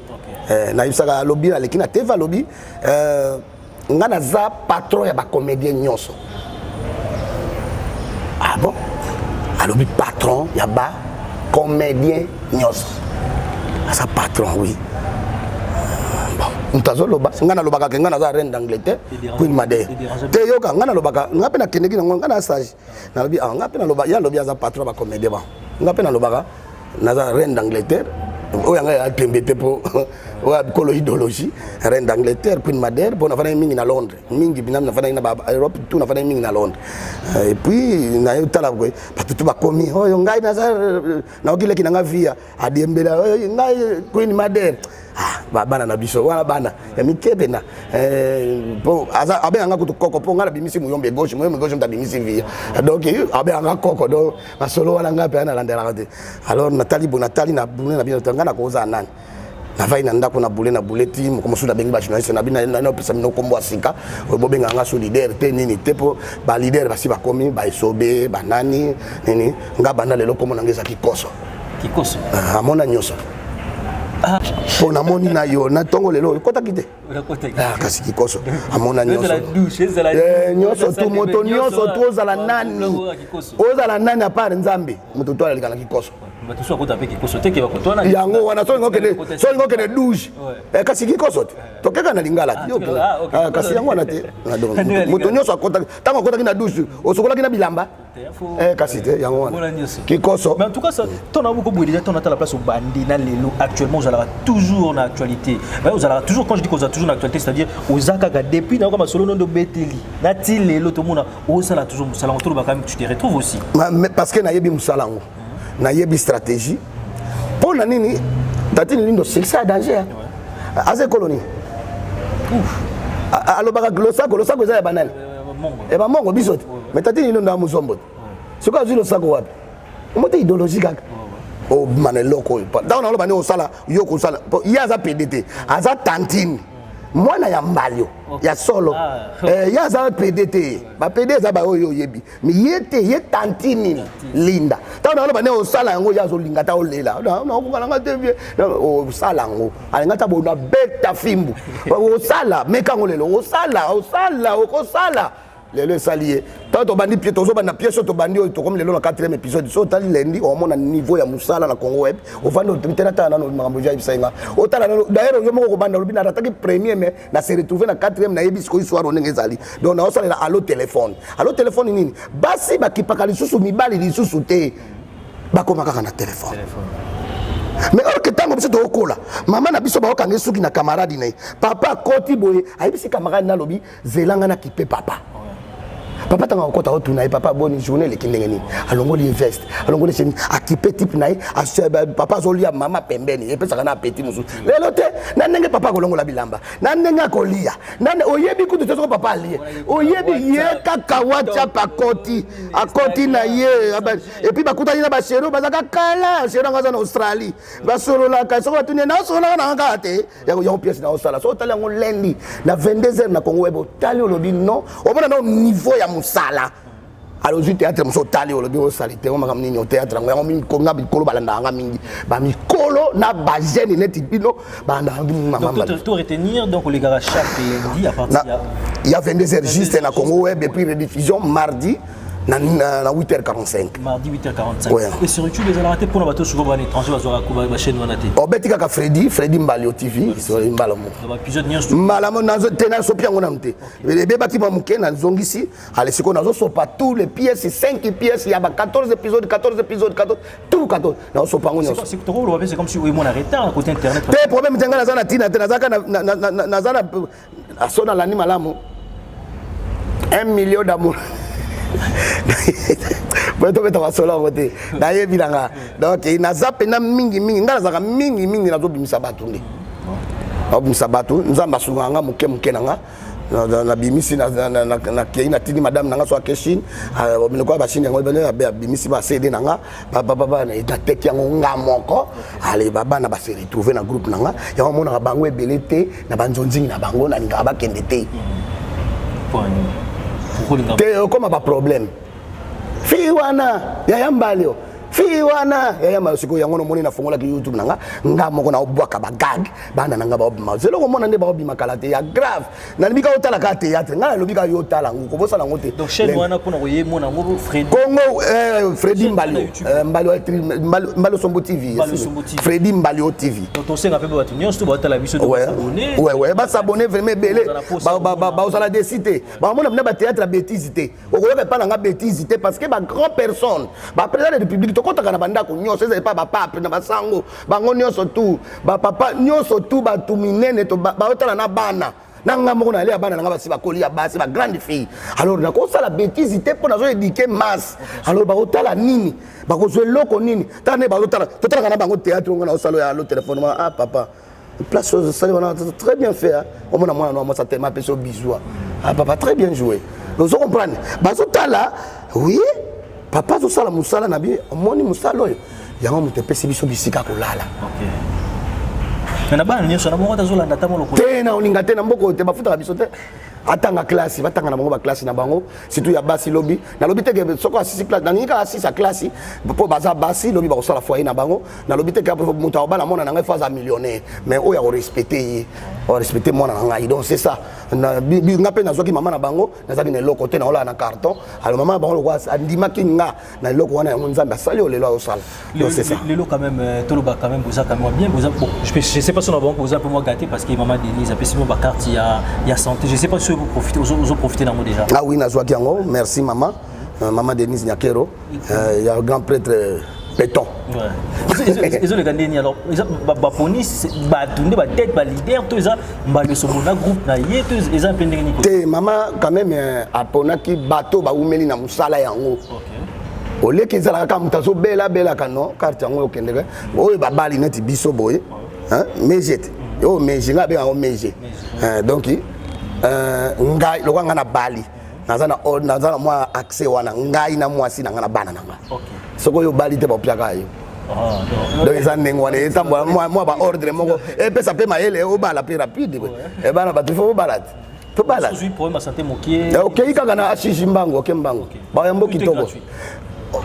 na ibsaka lobby na lekina teva lobby ngana za patron ya ba comédien nyonso. Ah bon? Alors le patron ya ba comédien nyonso. Sa patron oui. Bon, ntazo loba ngana lobaka ke ngana za reine d'Angleterre Queen Mother. Te yoka ngana lobaka ngape na keneki na ngana stage. Na lobi ngape na loba ya lobi za patron ba comédien ba. Ngape na lobaka na za reine d'Angleterre. Oyanga ya tembete po wa kolo idéologie reine d'Angleterre Queen Mother bon afana mingi na Londres mingi binam na fana na Europe tout na fana mingi na Londres et puis na yotala ko patutu ba komi oyo ngai na na okile kinanga via adiembela ngai Queen Mother bana na biso wana bana ya mikebe na bon abe anga kutukoko po ngala bimisi muyombe gauche mtabimisi via donc abe anga koko do masolo wana ngape ana landela te alors Nathalie Bonatali na bune na bien tanga na koza nani na vai na ndako na bule team comme suda bengi ba journaliste na bina na pesa mino kombo asika bobenga nga solidaire te nini te po ba leader basi ba komi ba isobe ba nani nini nga banda lelo komo na ngeza kikoso kikoso amona nyoso po na moni na yo na tongo lelo kota kite kasi kikoso amona nyonso nyonso tu moto nyonso tu ozala nani apart nzambe moto to alikana kikoso yango wana so ngo kene douche kasi kikoso tokeka na lingala kasi yango wana te moto nyonso akota tango akota kina douche osokola kina bilamba kasi te yango wana kikoso. Mais en tout cas ça ton a beaucoup déjà ton a la place au bandi na lelo actuellement vous allez toujours en actualité. Vous allez toujours, quand je dis qu'on a toujours en actualité, c'est-à-dire aux Akaga depuis na comme solo de Beteli na ti lelo to mona au sala toujours musala autour ba quand même tu te retrouves aussi. Mais parce que na yebi musala ngo na yebi stratégie pour na nini tatini lindo c'est à danger aze colonie alo baka glossa ko za banal e ba mongo bisote mais tatini lindo na muzombo c'est quoi zilo sako wapi moto idéologique o maneloko dans na lo bani o sala yo ko sala ya za PDT aza tantine mwana ya mbalio ya solo ya za PDT ba PDT za ba oyo yebi mi yete ye tantine linda dans na lo bani o sala ngo ya zo linga ta o lela na ko kalanga te o sala ngo alinga ta bona beta fimbu o sala meka ngo lelo o sala o ko sala lelo salié tant to bandi pied tozo bana pièce to bandi to comme lelo na 4e épisode so tali lendi o mona niveau ya musala na Congo web o vando tena tana no mambo ja ibisainga o tala d'ailleurs yo moko ko banda lobina ataki premier mais na se retrouver na 4e na yebisiko histoire on ngezali donc na osala allo téléphone nini basi bakipaka lisusu mibali lisusu te bakoma kaka na téléphone. Mais alors que tango biso to okola mama na biso ba okanga suki na camarade na papa koti boye ayibisi camarade na lobi zelanga na kipe papa papa tanga okota otuna papa bonne journée le kilengeni alongo li invest alongo le cheni akipe type na papa zolia mama pembeni epesa kana petit musu lelo te na ndenge papa kolongo la bilamba na ndenge akolia na oyebi kutu tezo papa ali oyebi ye kaka wacha pakoti akoti na ye et puis bakuta na ba shero bazaka kala shero ngaza na Australie basolo la ka so batuni na so na nga te ya yo pièce na osala so tala ngo lendi na 22h na Congo webo tali olobi non o mona na niveau ya musala alors du théâtre muso tali olobi o salite o makam nini o théâtre ngo mi konga bikolo balanda nga mingi ba mikolo na ba jeune neti bino banda mama tout retenir donc les gars chaque lundi à partir il y a 22h juste na Congo web et puis rediffusion mardi na 8h45 mardi 8h45 ouais. Et sur YouTube les raté pour bateau souvent ba étranger ba ba chaîne wana té o betika ka Freddy Mbalio TV sur Mbalamo ba épisode nyonso Malamo nazo tena so pia ngona mte beba ki ba muke na zongisi ale siko nazo so pas tous les pièces 5 pièces il y a 14 épisodes 14 tout 14 na so pas ngona c'est trop le c'est comme si oui mon arrêté à côté internet te problème tenga na zana tina tena zaka na zana asona la ni malamu 1 million d'amour Boto beta wasolo bote na ye bilanga donc na zape na mingi ngala zaka mingi na zo bimisa batu ndi obimisa batu nzamba sunganga muke nanga na bimisi na kei na tini madame nanga so akeshin obimeko ba shini ngo bene bimisi ba CD nanga baba na itatek yango ngamoko ale baba na ba se retrouver na groupe nanga ya mona bango ebelete na banzonzingi na bango na ninga ba kende te comme pas problème fiwana ya yambalio fiwana ya yama siko yango no moni na fongola ki YouTube nanga ngamoko na obwaka ba gag bana nanga ba obima zelo ko mona nde ba obima kalate ya grave na libika otala ka théâtre ngala lobika yo tala ngo ko bosala ngote donc chaîne wana pona ko ye mona ngo Freddy Congo Freddy Mbalio Sombo TV Freddy Mbalio TV donc on sait un peu ba tu nyonso ba tala biso de s'abonner ouais ba s'abonner vraiment belé ba osala des cités ba mona na ba théâtre la bêtisité o ko yoka pa na bêtisité parce que ba grand personne ba président de public kota kana banda ko nyonso c'est pas ba pape na basango bango nyonso tout ba papa nyonso tout ba tuminene to ba otala na bana nanga moko na lia bana nanga basi ba kolia basi ba grande fille alors na ko sala bêtise te pour na zo éduquer masse alors ba otala nini ba ko zo loko nini tane ba otala totala kana bango théâtre ngona osalo ya lo téléphone ah papa place ça on a très bien fait au moins moi ça tellement peso bisou ah papa très bien joué vous comprenez ba otala oui papa zo sala musala na bi omoni musala oyo yango muté pesi biso bisika kolala OK na bana nyonso na moko tazolanda ta moloko te na olinga te na mboko te bafuta biso te atanga classe batanga na bango ba classe na bango surtout ya basi lobby na lobby te ke soko asisi classe na nika asisi sa classe po baza basi lobby ba ko sala foyer na bango na lobby te ke muta obala mona na ngai faza millionnaire mais o ya respecter mona na ngai donc c'est ça na ngape na zoki mama na bango na zaki na loko te na ola na carton alors mama bango ko andimaki nga na loko wana yango nzambe asali olelo osala donc c'est ça lelo quand même toloba quand même boza quand même bien boza je sais pas si on a bon boza un peu moins gâté parce que maman Denise a payé mon carte il y a santé je sais pas si vous profitez vous profitez dans déjà ah oui na zoki yango merci maman maman Denise Nyakero il y a un grand prêtre béton ils ont les gardés alors ils ba police ba tourner ba tête ba leader tout ça ba le somona groupe na yé tout ils ont pendé ni te maman quand même aponaki bateau ba umeli na musala yango au lieu qu'ils allaient comme tazo bela kano carte yango okendeka oyo ba bali neti biso boye hein mejete yo meje ngabe yango meje donc ngai lokwa ngana bali nazana moi accès wana ngai na mwasi na ngana bana nanga soko yo bali te ba piaka yo donc ils en wana etambo moi ba ordre moko et puis ça peut maele o bala plus rapide et bana ba faut balade to balade je problème santé mokie OK kaka na ashishi mbango OK mbango ba yambo kitoko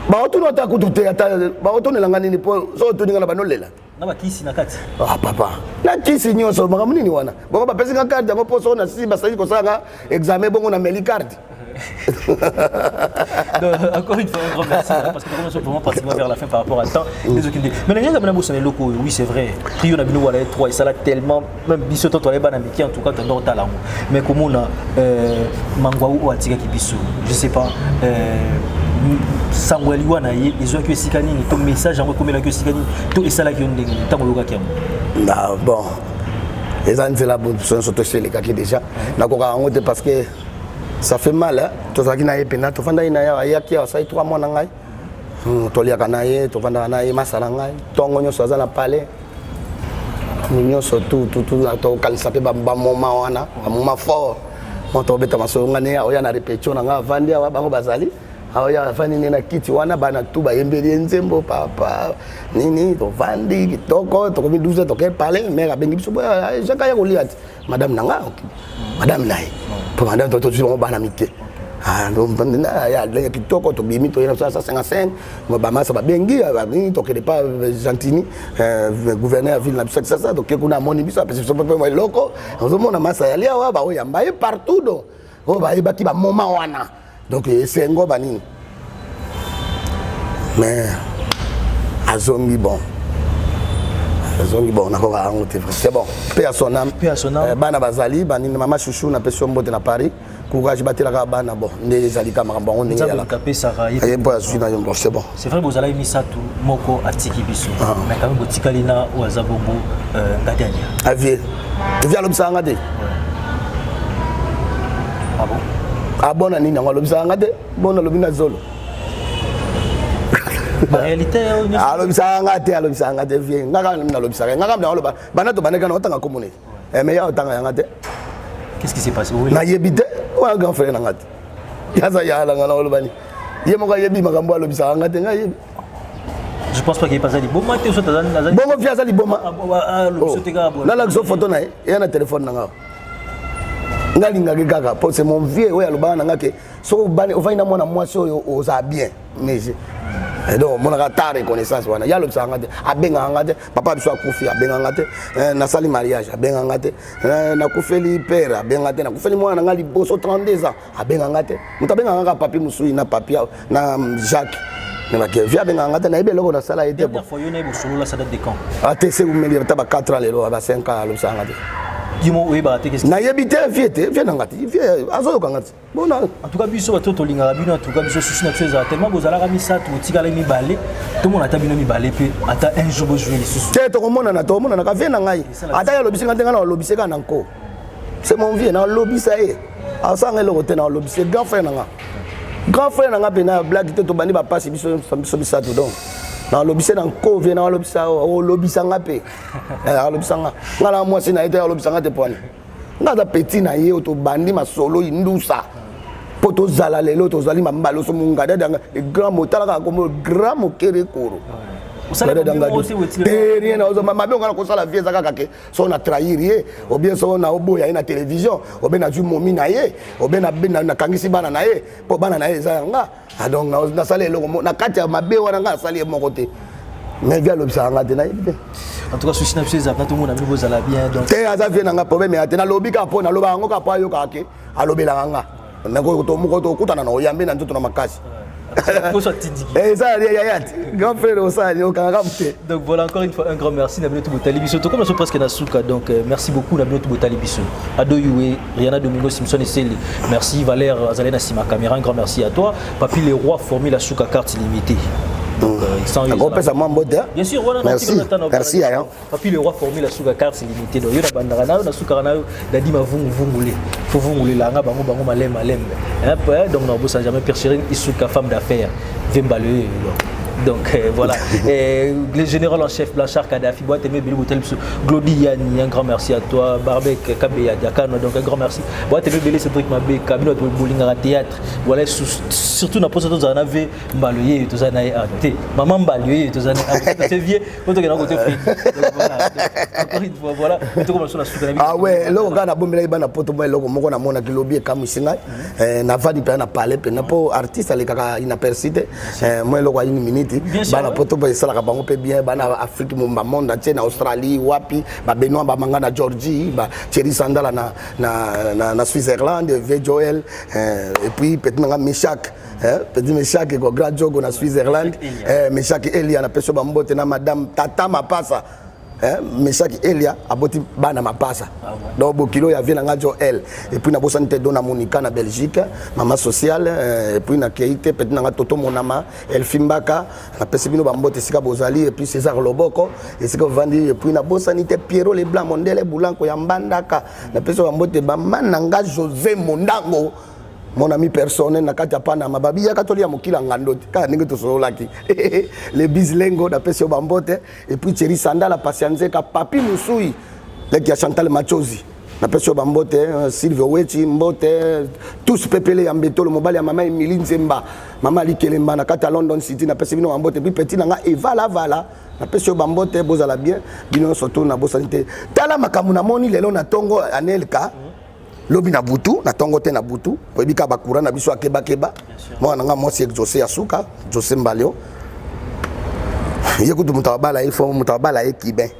ba otuno ta kutute ata ba otuno langa nini po so otuninga na banolela na bakisi na kati ah papa na kisi nyonso makambo nini wana bongo ba pesi nga carte yango po so na si ba sali ko sanga examen bongo na meli carte. Encore une fois, un grand merci parce que nous sommes vraiment pratiquement vers la fin par rapport à temps. Mais les gens qui ont locaux, oui c'est vrai. Trio n'a bien voilà 3 et ça là tellement même biso to toile bana miki en tout cas dans talent. Mais comme on a mangwa ou atika ki biso, je sais pas sangwali wana ils ont que sikani ni ton message en comme la que sikani tout et ça là qui ont des temps loka qui na bon les ans c'est la bonne sont chez les kaki déjà na ko ka ngote parce que ça fait mal hein to zaki na epena to fanda ina ya kia ça 3 mois na ngai to lia kana ye to fanda na ye masala ngai tongo nyoso za na palais nyoso tout to kalisa pe ba moma wana moma fort moto beta maso ngane ya oya na repetition na nga vandi ya bango bazali aoya fani nina kiti wana bana tu ba yembeli nzembo papa nini to vandi kitoko to komi 12 to ke palais mais ka bengi biso jaka ya kolia madame nanga madame nae pour madame to toujours bana mike ah no bana ya le kitoko to bimi to yena ça 55 ba masa ba bengi ba ni to ke pas gentini gouverneur ville na biso ça donc kuna moni biso apesi so pe mo loko on mona masa ya lia wa ba oya mbaye partout do o ba ibaki ba moma wana donc c'est ngo banini mais azongi bon na ko ba ngote c'est bon paix à son âme bana bazali banini mama chouchou na peso mbote na Paris courage batela ka bana bon ndé zali ka makambo on ndé la capé sara et pour suivre na bon c'est bon c'est vrai bozala misatu moko atiki biso mais quand même botikalina ou azabongo ngadania avie via lobsanga de ah bon ah bon na nini ngolobisa ngade bon na lobina zolo la réalité alobisa ngade vie ngaka na lobisa ngaka na loba bana to baneka na otanga komune mais ya otanga ngade qu'est-ce qui s'est passé na yebite wa grand frère ngade yaza ya la ngana olobani yemo ka yebi makambo alobisa ngade ngayebi je pense pas qu'il passe ali boma te so tazana bongo via zali boma lobisa te ga na la so photo na ye na téléphone na ngali ngaki kaka pour c'est mon vieux oya lobana ngake so bani ofaina mwana mwasi oyo oza bien mais et donc mon retard reconnaissance wana ya lobisa ngate abenga ngate papa biso akufi abenga ngate na sali mariage abenga ngate na kufeli père abenga ngate na kufeli mwana ngali boso 32 ans abenga ngate mutabenga ngaka papi musui na papi na Jacques na make via benga ngate na ibeloko na sala ete bon faut yone bosolo la sada de camp atese umeli taba 4 ans lelo aba 5 ans lobisa ngate Dis-moi, oui, bah, qu'est-ce que na yebite viens ngati viens azo kangati bona en tout cas biso bato linga bino en tout cas biso susu na tseza tellement bozala ka misatu otikala mi balé tout monde ata bino mi balé pe ata un jour bo jouer les susu te to komona na ka viens na ngai ata ya lobisi ngate ngana lobisi ka na nko c'est mon vieux na lobisa e asanga le côté na lobisi grand frère na nga pe na blague te to bani ba passe biso bisatu donc na lobisa na nko viens na lobisa o lobisa nga pe lobisa nga ngala mwasi na ete lobisa nga te pone ngada petit na ye to bandi masolo indusa poto zala lelo to zali mambalo so munga dada grand motala ka comme grand mokere koro rien mabe on a kosala vie ezaka ke so on a trahir ye ou bien so on a oboya na télévision ou bien na ju momi na ye ou bien na kangisi bana na ye po bana na ye ezanga donc na sala eloko na kati ya mabe wana nga sala moko te mais via l'obsa nga te na ye en tout cas souci na pesa na tout le monde a mis vos ala bien donc te aza vie na problème ya te na lobi ka po na loba ngo ka po ayo ka ke alobela nga na ko to moko to kutana na oyambe na nzoto na makasi. Donc voilà, encore une fois un grand merci Nabinoto Botali Biso. Comme nous sommes presque na Souka, donc merci beaucoup Nabinoto Botali Biso. Ado Yue, Rihanna Domingo Simpson et Célie. Merci Valère Azalena Sima Caméra, un grand merci à toi. Papi les rois formé la Souka carte illimitée. Donc, bien sûr, voilà, merci. Papi le roi formé la Souka carte illimitée. Donc, il y a bandarana, na Souka rana, d'adima vungulé. Faut vunguler la nga bango malem. Donc, on n'a jamais perché une Souka femme d'affaires. Vembalé. Donc voilà, le général en chef Blanchard Kadhafi, Glody Yanni, un grand merci à toi, Barbek Kabeya Diakano, donc un grand merci. Cédric Mabé, Kabino Boulinga théâtre, voilà, surtout dans le en avait Mbaloye, tout ça, maman Mbaloye, tout ça, c'est vieux, donc encore une fois, voilà, ah ouais, là on a bombé na poto moi là on a mon akilobi kamusinga, na vadi pe na parler pe na po artiste ale kaka inapercité, moi là une minute. Bana poto ba sala ka bango pe bien bana Afrique mo monde entier na Australie wapi ba Benoît ba manga na Georgie ba Thierry Sandala na Switzerland V Joel et puis peut-être nga Meshak petit Meshak ko grand jogo na Switzerland Meshak Elia na peso ba mbote na madame Tata Mapasa Meshak Elia aboti bana Mapasa donc bokilo ya vient nga Joel et puis na bosante dona Monica na Belgique maman sociale et puis na Keite peut na Toto Monama Elfimbaka na pesibino ba mbote sika bozali et puis César Loboko et sika vandi et puis na bosanité Pierrot les Blancs Mondele Boulanko ya Mbandaka na peso ba mbote ba mananga José Mondango mon ami personnel na kati apana mababi ya katolia mokila ngandoti ka ningi to solaki les bislengo na pesio bambote et puis Thierry Sandala patience ka papi musui leki ya Chantal Machozi na pesio bambote Sylvie Wechi mbote tous pepele ya mbeto le mobali ya mama Emily Nzemba mama Likelemba na kati London City na pesio bino bambote puis petit na nga Eva Vala na pesio bambote bozala bien bino surtout na bosanité tala makamuna moni lelo na tongo anelka lobi na butu na tongo te na butu oyebika bakura na biso akeba mwana nga mwasi exaucé ya suka José Mbalio yekutu mutabala ifo mutabala ekibe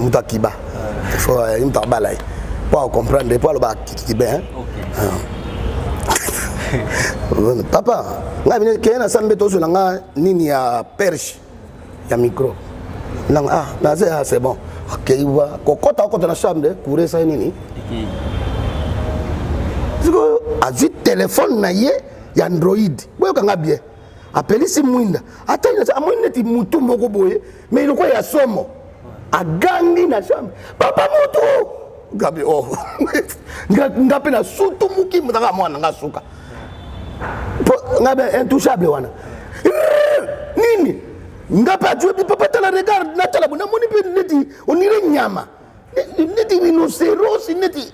mutakiba ifo mutabala pour comprendre pour le kibe papa nga bine kena sambe tozo nga nini ya perche ya micro nanga na c'est bon OK wa kokota na chambre courir ça nini azi téléphone na ye ya Android boyo kanga bien appeli si mwinda atanya amwinda ti mutu moko boye mais ilikuwa ya somo agangi na chambre papa mutu gabi oh ngape na sutu muki mutaka mwana ngasuka ngabe intouchable wana nini ngape ajue papa tala regarde na tala bona moni pe neti onire nyama neti rhinocéros neti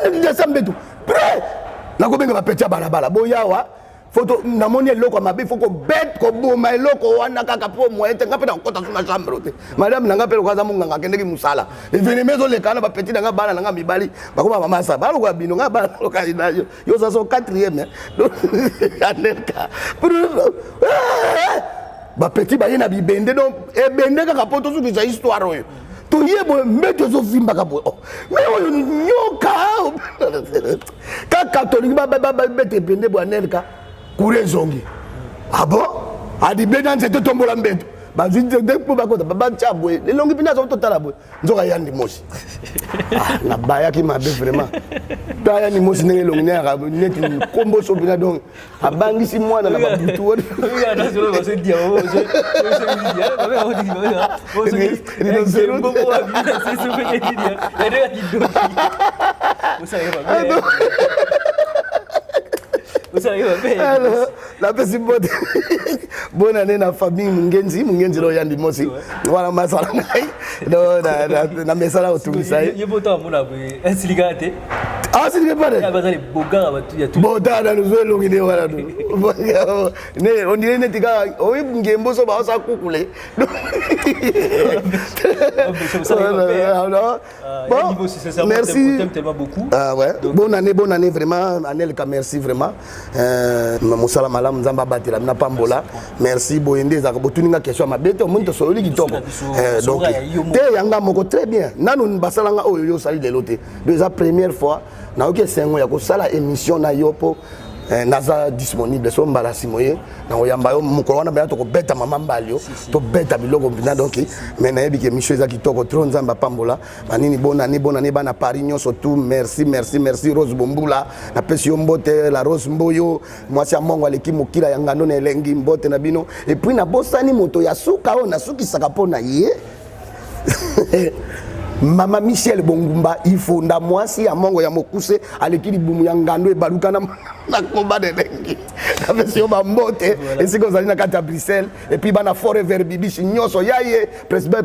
on est sambe tout prêt na ko benga bapetia balabala boyawa photo na moni eloko mabe faut ko bet ko boma eloko wana kaka po moyete ngape na kota suna chambre te madame na ngape ko za munga ngakendeki musala evene mezo le kana bapetia nga bana nga mibali bakoma mama sa balo kwa bino nga bana lo kandidat yo ça son 4e anelka bapetia ba yena bibende donc ebende kaka poto suki za histoire oyo toyebo mbeto zo vimba ka bo mais oyo nyoka ka catholique ba bete pende bo anelka kure zongi ah bon adi bedan se tombola mbeto ba zinde de po ba kota ba chabwe le longi pina zo totala bo nzoka yandi moshi na baya ki mabe vraiment ta yani moshi ne longi ne ka net kombo so bina donc abangi si mwana na babutu wori ya na zo ba se dia bo se dia ba ba di ba bo se ni zero bo bo abi se se be dia ere ki do bo sa ba alors la pesibode bonne année na famille mungenzi lo yandi mosi wala masala ngai na mesala otumisa yebo to amuna bo esiligate Ah, c'est pas Il y a les bogards, il y a tout. Bon, nous allons le voilà. On dirait que tu as un gembo sur la coucoulé. Merci. Tellement beaucoup. Ah ouais. Bonne année vraiment. Anelka, merci vraiment. Moussala Malam Zamba Batila, na Pambola. Merci. Boyende Zakabotuninga question ma bête. Au moins tu sors qui tombe. Donc, te yanga moko très bien. Nanu basalanga oyo sali de l'autre. Déjà première fois. Na oke sengo ya ko sala émission na yopo. Naza disponible so mbala simoye na oyamba yo mukolo wana ba to ko beta mama mbalio to beta biloko mpina donc mais na yebi ke mission eza kitoko trop nzamba pambola manini bonane bana Paris nyonso tout merci Rose Bombula na pesi yo mbote la Rose Mboyo mwasi ya mongo aleki mokila ya ngando na elengi mbote na bino et puis na bosani moto ya suka o na suki saka pona ye Mama Michel Bongumba ifunda mwasi ya mongo ya mokuse alekili bumu ya ngando e baluka na komba de lengi avec yo bambote et c'est comme ça na kata Bruxelles et puis bana forever bibishi nyoso yaye président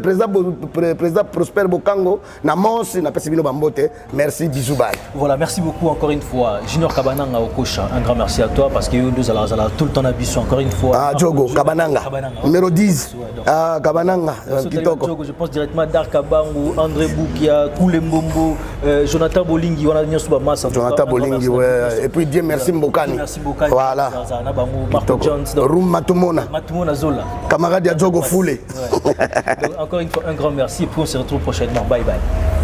Prosper Bokango na mons na pesibino bambote merci bisous bye. Voilà, merci beaucoup encore une fois Junior Kabananga Okosha, un grand merci à toi parce que nous allons tout le temps habitués encore une fois. Ah Djogo Kabananga numéro 10. Ah Kabananga kitoko. Djogo je pense directement Dar Kabangu, André Boukia, Koulembombo, Jonathan Bolingi, on a mis sur Massa. Jonathan Bolingi ouais et puis Dieu merci Mbokani. Merci Mbokani. Voilà. Marco Jones. Room Matumona. Matumona Zola. Camarade ya Djogo Foulé. Donc encore une fois un grand merci et puis on se retrouve prochainement. Bye bye.